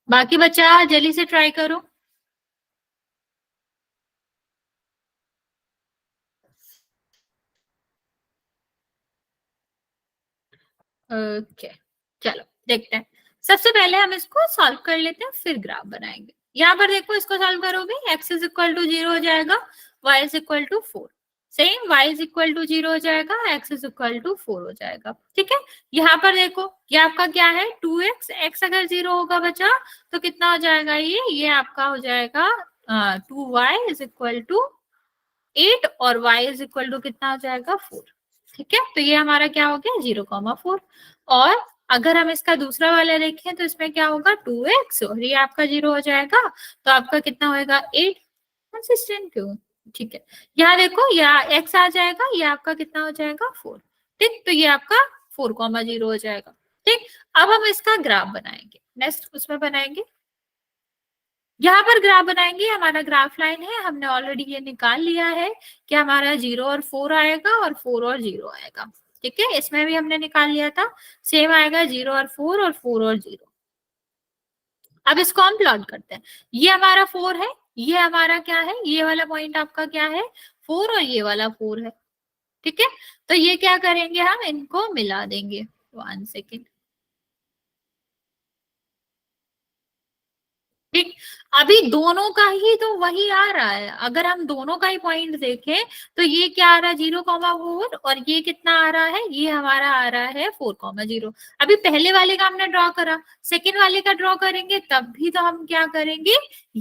बाकी बच्चा जल्दी से ट्राई करो। ओके, चलो देखते हैं। सबसे पहले हम इसको सॉल्व कर लेते हैं, फिर ग्राफ बनाएंगे। यहाँ पर देखो, इसको सॉल्व करोगे, एक्स इज इक्वल टू 0 हो जाएगा, y is equal to 4। Same, y is equal to 0 हो जाएगा, एक्स इज इक्वल टू 4 हो जाएगा। ठीक है, यहाँ पर देखो ये आपका क्या है, 2x। एक्स अगर 0 होगा बचा तो कितना हो जाएगा, ये आपका हो जाएगा 2y इज इक्वल टू 8 और y इज इक्वल टू कितना हो जाएगा 4। ठीक है, तो ये हमारा क्या हो गया 0,4। और अगर हम इसका दूसरा वाला देखें तो इसमें क्या होगा 2x और ये आपका 0 हो जाएगा, तो आपका कितना होएगा 8। कंसिस्टेंट क्यों, ठीक है। यहाँ देखो, यहाँ x आ जाएगा, ये आपका कितना हो जाएगा 4। ठीक, तो ये आपका 4,0 हो जाएगा। ठीक, अब हम इसका ग्राफ बनाएंगे, नेक्स्ट उसमें बनाएंगे, यहाँ पर ग्राफ बनाएंगे। हमारा ग्राफ लाइन है, हमने ऑलरेडी ये निकाल लिया है कि हमारा 0 और 4 आएगा और 4 और 0 आएगा। ठीक है, इसमें भी हमने निकाल लिया था, सेम आएगा 0 और 4 और 4 और 0। अब इसको हम प्लॉट करते हैं। ये हमारा 4 है, ये हमारा क्या है, ये वाला पॉइंट आपका क्या है 4 और ये वाला 4 है। ठीक है, तो ये क्या करेंगे, हम इनको मिला देंगे। 1 सेकेंड। ठीक, अभी दोनों का ही तो वही आ रहा है। अगर हम दोनों का ही पॉइंट देखें तो ये क्या आ रहा है 0,4 और ये कितना आ रहा है, ये हमारा आ रहा है 4,0। अभी पहले वाले का हमने ड्रॉ करा, सेकेंड वाले का ड्रॉ करेंगे तब भी तो हम क्या करेंगे,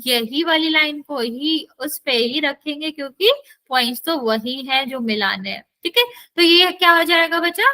यही वाली लाइन को ही उस पे ही रखेंगे, क्योंकि पॉइंट्स तो वही है जो मिलाने हैं। ठीक है, तो ये क्या हो जाएगा बच्चा,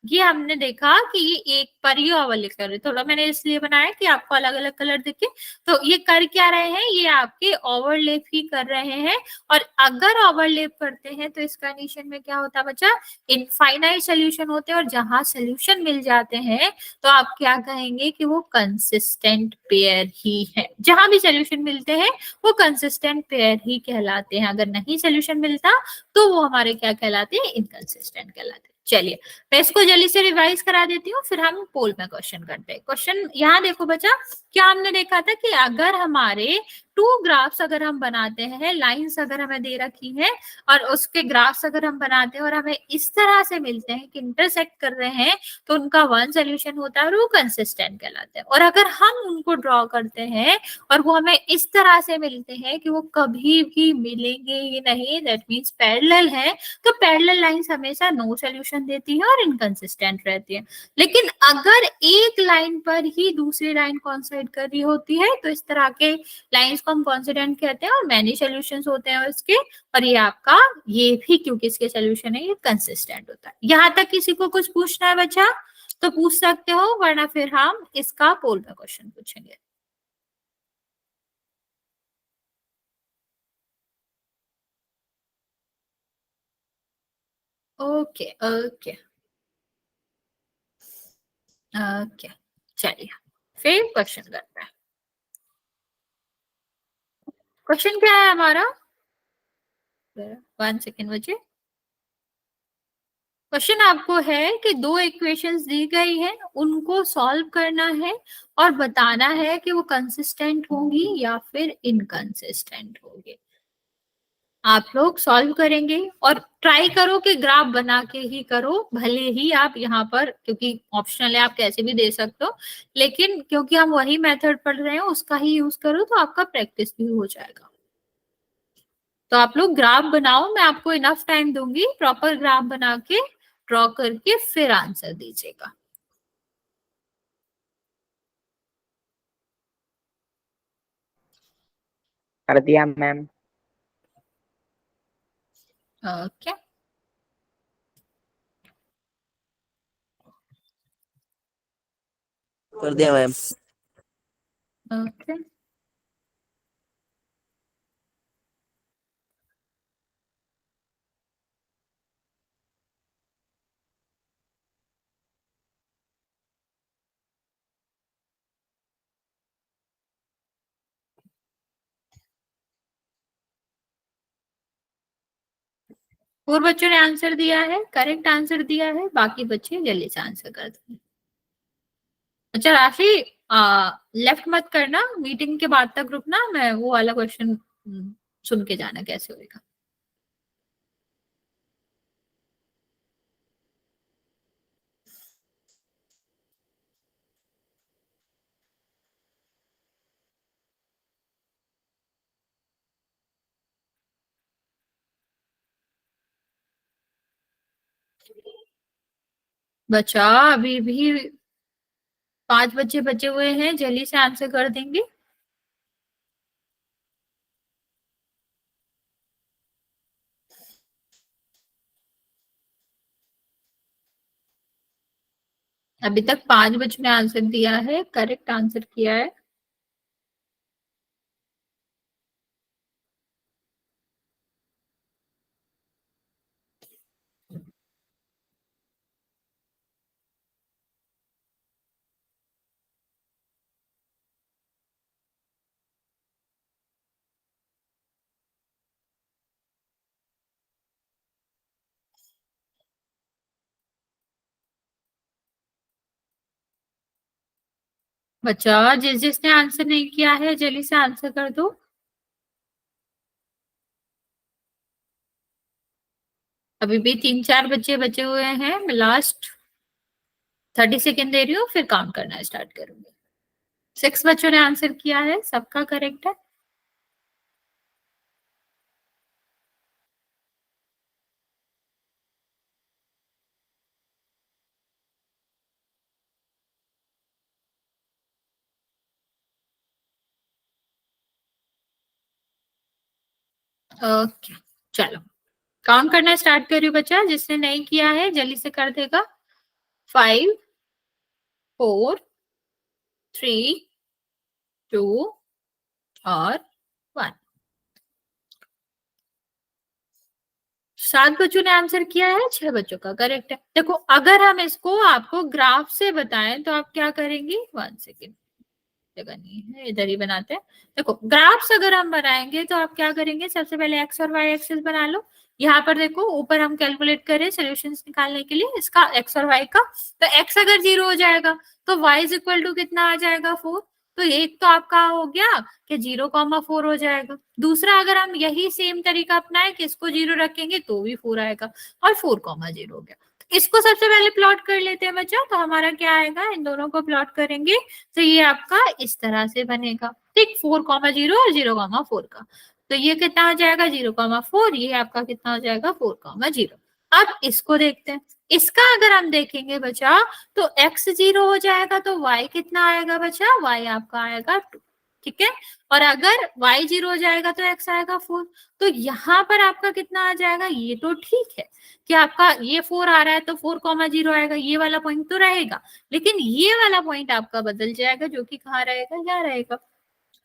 ये हमने देखा कि ये एक पर ही ओवरलैप कर रहे, थोड़ा मैंने इसलिए बनाया कि आपको अलग अलग कलर दिखे। तो ये कर क्या रहे हैं, ये आपके ओवरलैप ही कर रहे हैं। और अगर ओवरलैप करते हैं तो इस कंडीशन में क्या होता है बच्चा, इनफाइनाइट सोल्यूशन होते हैं, और जहां सोल्यूशन मिल जाते हैं तो आप क्या कहेंगे कि वो कंसिस्टेंट पेयर ही है। जहां भी सोल्यूशन मिलते हैं वो कंसिस्टेंट पेयर ही कहलाते हैं। अगर नहीं सोल्यूशन मिलता तो वो हमारे क्या कहलाते हैं, इनकंसिस्टेंट कहलाते हैं। चलिए मैं इसको जल्दी से रिवाइज करा देती हूँ, फिर हम पोल में क्वेश्चन करते हैं। क्वेश्चन यहाँ देखो बच्चा, क्या हमने देखा था कि अगर हमारे टू ग्राफ्स अगर हम बनाते हैं, लाइंस अगर हमें दे रखी हैं और उसके ग्राफ्स अगर हम बनाते हैं और हमें इस तरह से मिलते हैं कि इंटरसेक्ट कर रहे हैं, तो उनका वन सोल्यूशन होता है और वो कंसिस्टेंट कहलाते हैं। और अगर हम उनको ड्रॉ करते हैं और वो हमें इस तरह से मिलते हैं कि वो कभी भी मिलेंगे ही नहीं, दैट मीन्स पैरेलल है, तो पैरेलल लाइंस हमेशा नो सोल्यूशन देती है और इनकंसिस्टेंट रहती है। लेकिन अगर एक लाइन पर ही दूसरी लाइन कोइंसाइड कर रही होती है तो इस तरह के लाइंस को हम कोइंसिडेंट कहते हैं और मैनी सोल्यूशंस होते हैं इसके। और ये आपका ये भी क्योंकि इसके सोल्यूशन है ये कंसिस्टेंट होता है। यहाँ तक किसी को कुछ पूछना है बच्चा तो पूछ सकते हो, वरना फिर हम इसका पोल में क्वेश्चन पूछेंगे। ओके ओके ओके, चलिए फिर क्वेश्चन करते हैं। क्वेश्चन क्या है हमारा? 1 सेकेंड बचे। क्वेश्चन आपको है कि दो इक्वेशंस दी गई है, उनको सॉल्व करना है और बताना है कि वो कंसिस्टेंट होंगी या फिर इनकंसिस्टेंट होंगी। आप लोग सॉल्व करेंगे और ट्राई करो कि ग्राफ बना के ही करो, भले ही आप यहाँ पर, क्योंकि ऑप्शनल है आप कैसे भी दे सकते हो, लेकिन क्योंकि हम वही मेथड पढ़ रहे हैं उसका ही यूज करो तो आपका प्रैक्टिस भी हो जाएगा। तो आप लोग ग्राफ बनाओ, मैं आपको इनफ टाइम दूंगी, प्रॉपर ग्राफ बना के ड्रॉ करके फिर आंसर दीजिएगा। कर दिया मैम। ओके कर दिया मैम। ओके पूर्व बच्चों ने आंसर दिया है, करेक्ट आंसर दिया है, बाकी बच्चे जल्दी से आंसर कर देंगे। अच्छा राशि, लेफ्ट मत करना, मीटिंग के बाद तक रुकना, मैं वो वाला क्वेश्चन सुन के जाना कैसे होगा। बच्चा अभी भी 5 बच्चे बचे हुए हैं, जल्दी से आंसर कर देंगे। अभी तक 5 बच्चों ने आंसर दिया है, करेक्ट आंसर किया है। बच्चा जिसने आंसर नहीं किया है जल्दी से आंसर कर दो। अभी भी 3-4 बच्चे बचे हुए हैं, मैं लास्ट 30 सेकेंड दे रही हूँ फिर काउंट करना स्टार्ट करूंगी। 6 बच्चों ने आंसर किया है, सबका करेक्ट है। ओके चलो काउंट करना स्टार्ट करियो बच्चा, जिसने नहीं किया है जल्दी से कर देगा। 5 4 3 2 और 1। 7 बच्चों ने आंसर किया है, 6 बच्चों का करेक्ट है। देखो अगर हम इसको आपको ग्राफ से बताएं तो आप क्या करेंगे, 1 सेकेंड, जगह नहीं है इधर ही बनाते हैं। देखो ग्राफ्स अगर हम बनाएंगे तो आप क्या करेंगे, सबसे पहले एक्स और वाई एक्सिस बना लो। यहाँ पर देखो ऊपर हम कैलकुलेट करें सोल्यूशंस निकालने के लिए इसका एक्स और वाई का, तो एक्स अगर 0 हो जाएगा तो वाई इज इक्वल टू कितना आ जाएगा 4। तो एक तो आपका हो गया कि 0,4 हो जाएगा। दूसरा अगर हम यही सेम तरीका अपनाएं कि इसको 0 रखेंगे तो भी 4 आएगा, और 4,0 हो गया। इसको सबसे पहले प्लॉट कर लेते हैं बच्चा। तो हमारा क्या आएगा, इन दोनों को प्लॉट करेंगे तो ये आपका इस तरह से बनेगा, ठीक, 4,0 और 0,4 का। तो ये कितना हो जाएगा 0,4, ये आपका कितना हो जाएगा 4,0। अब इसको देखते हैं। इसका अगर हम देखेंगे बच्चा तो x 0 हो जाएगा तो y कितना आएगा बच्चा, y आपका आएगा 2, ठीक है। और अगर y 0 हो जाएगा तो x आएगा 4। तो यहाँ पर आपका कितना आ जाएगा, ये तो ठीक है कि आपका ये 4 आ रहा है तो 4,0 आएगा, ये वाला पॉइंट तो रहेगा। लेकिन ये वाला पॉइंट आपका बदल जाएगा, जो कि कहाँ रहेगा, यहाँ रहेगा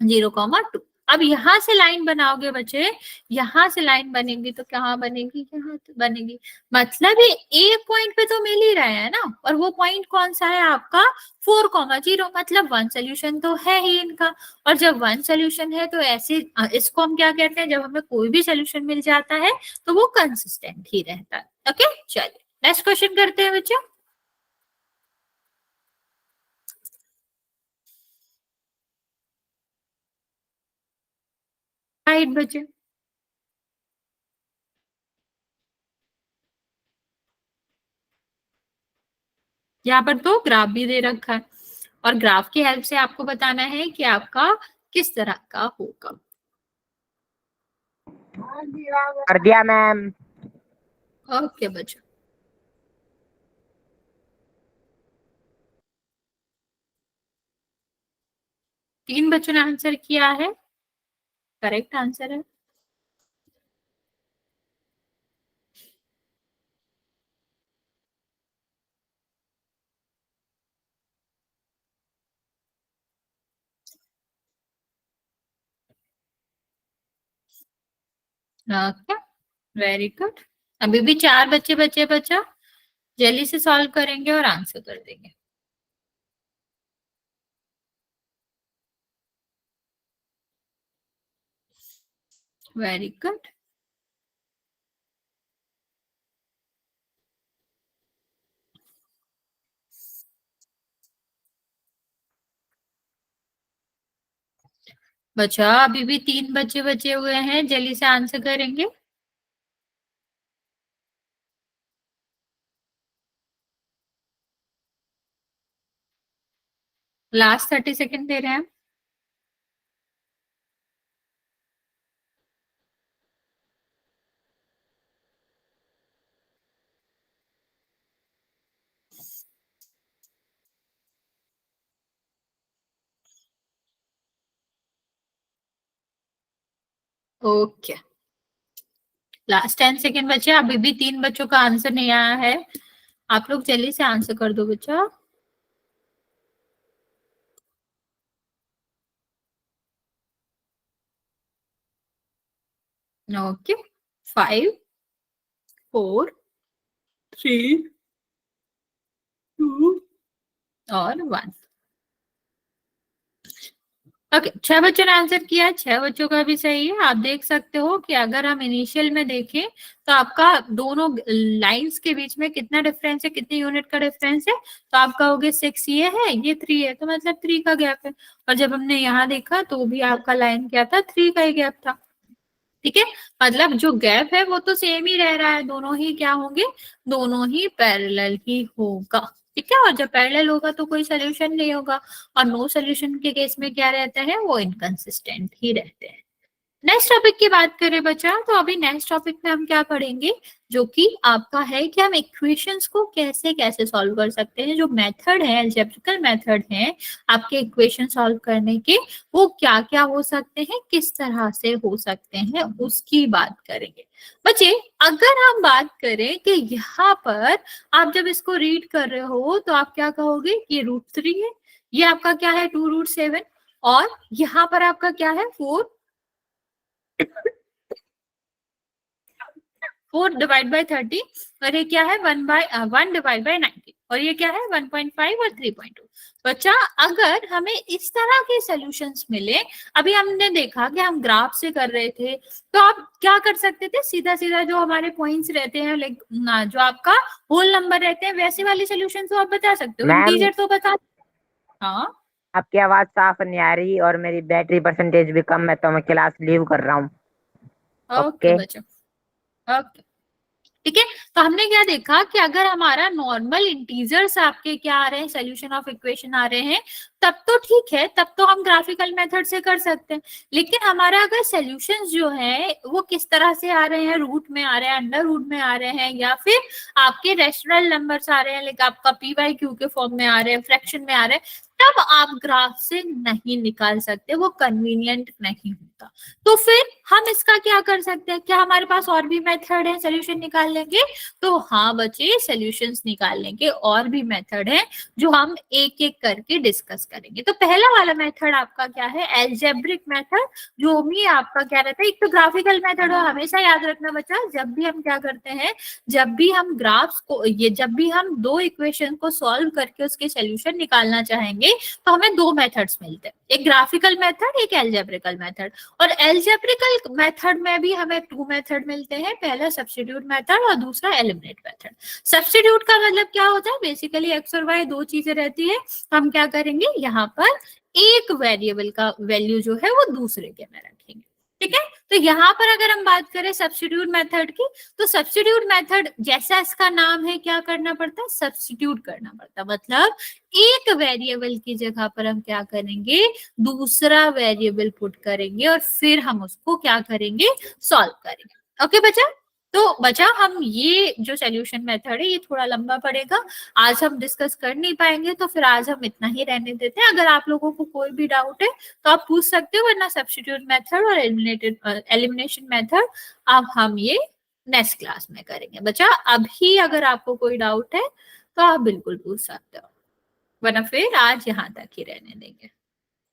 0,2। अब यहां से लाइन बनाओगे बच्चे, यहां से लाइन बनेगी तो कहाँ बनेगी, यहाँ बनेगी। मतलब ये एक पॉइंट पे तो मिल ही रहा है ना, और वो पॉइंट कौन सा है आपका 4,0, मतलब वन सोल्यूशन तो है ही इनका। और जब वन सोल्यूशन है तो ऐसे इसको हम क्या कहते हैं, जब हमें कोई भी सोल्यूशन मिल जाता है तो वो कंसिस्टेंट ही रहता है। ओके, चलिए नेक्स्ट क्वेश्चन करते हैं बच्चों। राइट बच्चे, यहाँ पर तो ग्राफ भी दे रखा है, और ग्राफ की हेल्प से आपको बताना है कि आपका किस तरह का होगा। कर दिया मैम। ओके बच्चों, तीन बच्चों ने आंसर किया है, करेक्ट आंसर है। Okay, very good. अभी भी चार बच्चे बचे बच्चा, जल्दी से सॉल्व करेंगे और आंसर कर देंगे। Very good. बच्चा अभी भी तीन बच्चे बचे हुए हैं, जल्दी से आंसर करेंगे। लास्ट 30 सेकेंड दे रहे हैं। ओके, लास्ट 10 सेकेंड बचे, अभी भी तीन बच्चों का आंसर नहीं आया है। आप लोग जल्दी से आंसर कर दो बच्चा। ओके, 5, 4, 3, 2 और 1। ओके, छह बच्चों ने आंसर किया है, छह बच्चों का भी सही है। आप देख सकते हो कि अगर हम इनिशियल में देखें तो आपका दोनों लाइंस के बीच में कितना डिफरेंस है, कितनी यूनिट का डिफरेंस है। तो आप कहोगे 6 ये है, ये 3 है, तो मतलब 3 का गैप है। और जब हमने यहाँ देखा तो भी आपका लाइन क्या था, 3 का ही गैप था, ठीक है। मतलब जो गैप है वो तो सेम ही रह रहा है, दोनों ही क्या होंगे, दोनों ही पैरेलल ही होगा, ठीक है। और जब पैरेलल होगा तो कोई सोल्यूशन नहीं होगा, और नो सोल्यूशन के केस में क्या रहता है, वो इनकंसिस्टेंट ही रहते हैं। नेक्स्ट टॉपिक की बात करें बच्चा, तो अभी नेक्स्ट टॉपिक में हम क्या पढ़ेंगे, जो कि आपका है कि हम इक्वेशंस को कैसे कैसे सॉल्व कर सकते हैं। जो मेथड है, अलजेब्रिकल मेथड है आपके इक्वेशन सॉल्व करने के, वो क्या क्या हो सकते हैं, किस तरह से हो सकते हैं, उसकी बात करेंगे बच्चे। अगर हम बात करें कि यहाँ पर आप जब इसको रीड कर रहे हो तो आप क्या कहोगे, ये √3 है, ये आपका क्या है 2√7, और यहाँ पर आपका क्या है 4 डिवाइड बाय 30, और ये क्या है 1/1/90, और ये क्या है 1.5 और 3.2। बच्चा अगर हमें इस तरह के सॉल्यूशंस मिले, अभी हमने देखा कि हम ग्राफ से कर रहे थे, तो आप क्या कर सकते थे, सीधा सीधा जो हमारे पॉइंट्स रहते हैं, लाइक जो आपका होल नंबर रहते हैं, वैसे वाले सॉल्यूशन तो आप बता सकते हो, मैम इंटीजर तो बता। हाँ आपकी आवाज साफ नहीं आ रही और मेरी बैटरी परसेंटेज भी कम है, तो मैं क्लास लीव कर रहा हूँ। Okay okay. बच्चों, ओके, ठीक है। तो हमने क्या देखा कि अगर हमारा नॉर्मल इंटीजर्स आपके क्या आ रहे हैं, सोल्यूशन ऑफ इक्वेशन आ रहे हैं, तब तो ठीक है, तब तो हम ग्राफिकल मेथड से कर सकते हैं। लेकिन हमारा अगर सोल्यूशंस जो है वो किस तरह से आ रहे हैं, रूट में आ रहे हैं, अंडर रूट में आ रहे हैं, या फिर आपके रेशनल नंबर्स आ रहे हैं, लाइक आपका पी वाई क्यू के फॉर्म में आ रहे हैं, फ्रैक्शन में आ रहे हैं, तब आप ग्राफ से नहीं निकाल सकते, वो कन्वीनियंट नहीं होता। तो फिर हम इसका क्या कर सकते हैं, क्या हमारे पास और भी मेथड है सोल्यूशन निकालने के? तो हाँ बच्चे, सोल्यूशंस निकालने के और भी मेथड है जो हम एक एक करके डिस्कस करेंगे। तो पहला वाला मेथड आपका क्या है, एल्जेब्रिक मेथड, जो भी आपका क्या रहता है, एक तो ग्राफिकल मेथड हो, हमेशा याद रखना बच्चा, जब भी हम क्या करते हैं, जब भी हम ग्राफ्स को जब भी हम दो इक्वेशन को सॉल्व करके उसके सोल्यूशन निकालना चाहेंगे तो हमें दो मेथड्स मिलते हैं, एक ग्राफिकल मेथड, एक एल्जेब्रिकल मेथड। और एल्जेब्रिकल मेथड में भी हमें टू मेथड मिलते हैं, पहला सब्स्टिट्यूट मेथड और दूसरा एलिमिनेट मेथड। सब्स्टिट्यूट का मतलब क्या होता है, बेसिकली एक्स और वाई दो चीजें रहती है, हम क्या करेंगे, यहाँ पर एक वेरिएबल का वैल्यू जो है वो दूसरे के में रखेंगे, ठीक है। तो यहाँ पर अगर हम बात करें सब्स्टिट्यूट मेथड की, तो सब्स्टिट्यूट मेथड जैसा इसका नाम है, क्या करना पड़ता है, सब्स्टिट्यूट करना पड़ता है। मतलब एक वेरिएबल की जगह पर हम क्या करेंगे, दूसरा वेरिएबल पुट करेंगे और फिर हम उसको क्या करेंगे, सॉल्व करेंगे। ओके बच्चा, तो बच्चा हम ये जो सोल्यूशन मेथड है ये थोड़ा लंबा पड़ेगा, आज हम डिस्कस कर नहीं पाएंगे, तो फिर आज हम इतना ही रहने देते हैं। अगर आप लोगों को कोई भी डाउट है तो आप पूछ सकते हो, वरना सब्स्टिट्यूट मेथड और एलिमिनेशन मेथड अब हम ये नेक्स्ट क्लास में करेंगे। बच्चा अभी अगर आपको कोई डाउट है तो आप बिल्कुल पूछ सकते हो, वरना फिर आज यहाँ तक ही रहने देंगे।